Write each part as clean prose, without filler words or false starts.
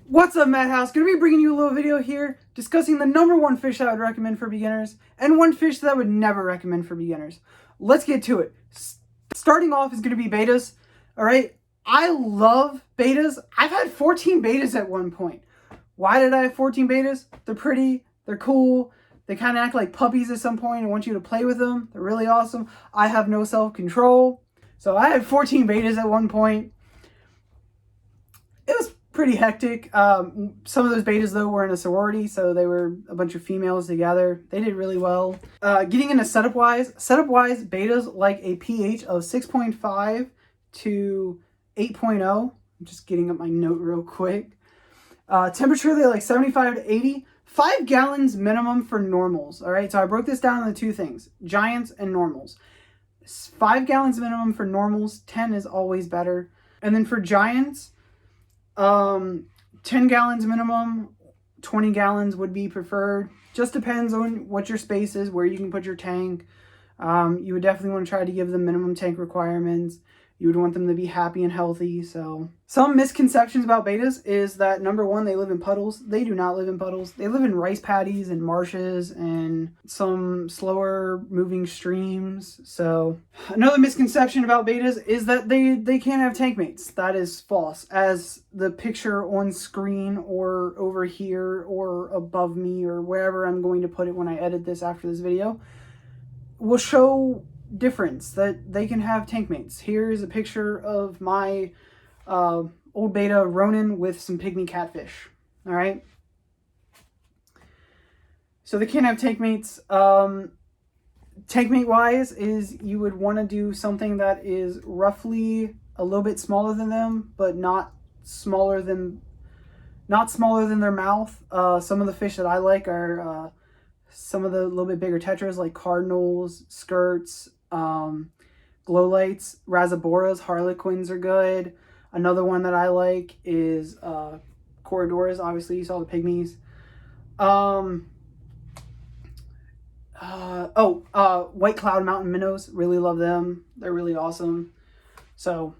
What's up, Madhouse? Gonna be bringing you a little video here discussing the number one fish that I would recommend for beginners and one fish that I would never recommend for beginners. Let's get to it. Starting off is gonna be bettas. All right, I love bettas. I've had 14 bettas at one point. Why did I have 14 bettas? They're pretty, they're cool. They kind of act like puppies at some point and want you to play with them. They're really awesome. I have no self-control. So I had 14 bettas at one point. It was pretty hectic. Some of those bettas though were in a sorority, so they were a bunch of females together. They did really well. Getting into setup wise, bettas like a pH of 6.5 to 8.0. I'm just getting up my note real quick. Temperature, they like 75 to 80. 5 gallons minimum for normals. All right, so I broke this down into two things: giants and normals. 5 gallons minimum for normals. 10 is always better. And then for giants, 10 gallons minimum, 20 gallons would be preferred. Just depends on what your space is, where you can put your tank. You would definitely want to try to give them minimum tank requirements. You would want them to be happy and healthy. So some misconceptions about bettas is that, number one, they live in puddles. They do not live in puddles. They live in rice paddies and marshes and some slower moving streams. So another misconception about bettas is that they can't have tank mates. That is false. As the picture on screen or over here or above me or wherever I'm going to put it when I edit this after this video will show difference that they can have tank mates. Here is a picture of my old betta Ronin with some pygmy catfish. All right, so they can't have tank mates. Tank mate wise is you would want to do something that is roughly a little bit smaller than them, but not smaller than their mouth. Some of the fish that I like are some of the little bit bigger tetras like cardinals, skirts, glow lights, razaboras, harlequins are good. Another one that I like is corridoras. Obviously, you saw the pygmies. White cloud mountain minnows. Really love them. They're really awesome. So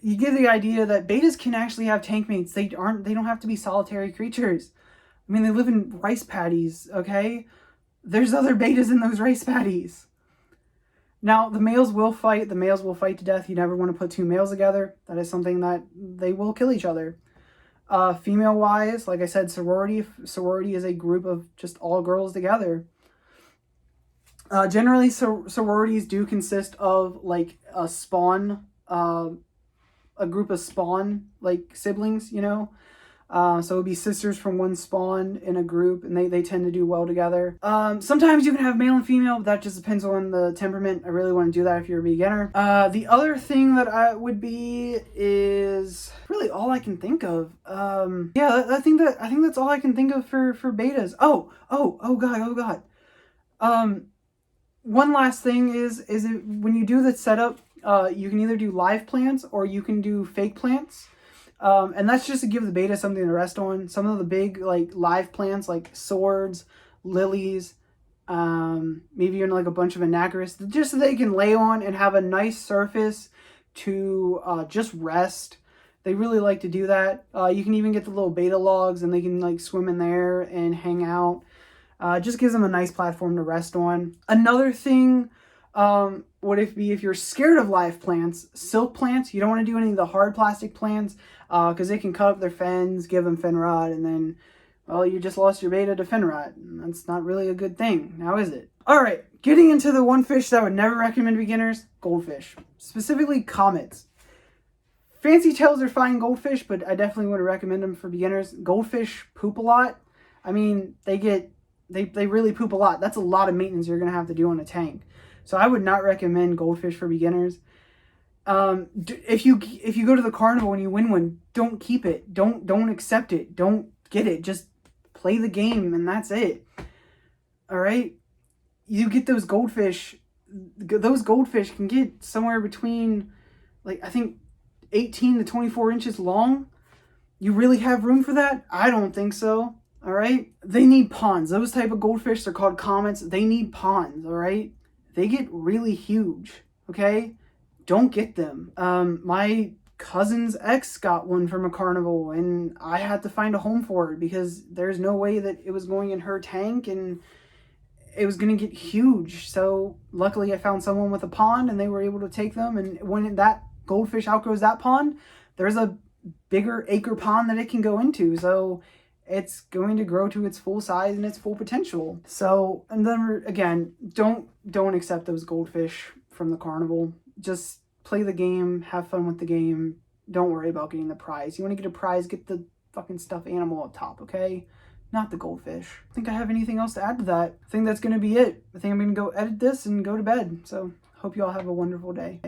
you get the idea that bettas can actually have tank mates. They don't have to be solitary creatures. I mean, they live in rice paddies, okay? There's other bettas in those rice paddies. Now, the males will fight. The males will fight to death. You never want to put two males together. That is something that they will kill each other. Female-wise, like I said, sorority. Sorority is a group of just all girls together. Generally, sororities do consist of, like, a spawn, a group of spawn, like, siblings, you know? So it would be sisters from one spawn in a group, and they tend to do well together. Sometimes you can have male and female, but that just depends on the temperament. I really want to do that if you're a beginner. The other thing that I would be is really all I can think of. Yeah, I think that's all I can think of for bettas. Oh God. One last thing is when you do the setup, you can either do live plants or you can do fake plants. And that's just to give the betta something to rest on. Some of the big, like, live plants, like swords, lilies, maybe even like a bunch of anacharis, just so they can lay on and have a nice surface to just rest. They really like to do that. You can even get the little betta logs and they can, like, swim in there and hang out. Just gives them a nice platform to rest on. Another thing would be if you're scared of live plants, silk plants. You don't want to do any of the hard plastic plants because they can cut up their fins, give them fin rot, and then, well, you just lost your betta to fin rot. And that's not really a good thing, now is it? All right, getting into the one fish that I would never recommend to beginners, goldfish. Specifically comets. Fancy tails are fine goldfish, but I definitely would recommend them for beginners. Goldfish poop a lot. I mean, they really poop a lot. That's a lot of maintenance you're going to have to do on a tank. So I would not recommend goldfish for beginners. If you go to the carnival and you win one, don't keep it. Don't accept it. Don't get it. Just play the game and that's it. All right? You get those goldfish. Those goldfish can get somewhere between, like, I think 18 to 24 inches long. You really have room for that? I don't think so. All right? They need ponds. Those type of goldfish, they're called comets. They need ponds, all right? They get really huge, okay? Don't get them. My cousin's ex got one from a carnival, and I had to find a home for it because there's no way that it was going in her tank and it was going to get huge. So luckily I found someone with a pond and they were able to take them. And when that goldfish outgrows that pond, there's a bigger acre pond that it can go into. So it's going to grow to its full size and its full potential. So, and then again, don't accept those goldfish from the carnival. Just play the game, have fun with the game. Don't worry about getting the prize. You want to get a prize, get the fucking stuffed animal up top, okay? Not the goldfish. I think I have anything else to add to that. I think that's going to be it. I think I'm going to go edit this and go to bed. So hope you all have a wonderful day.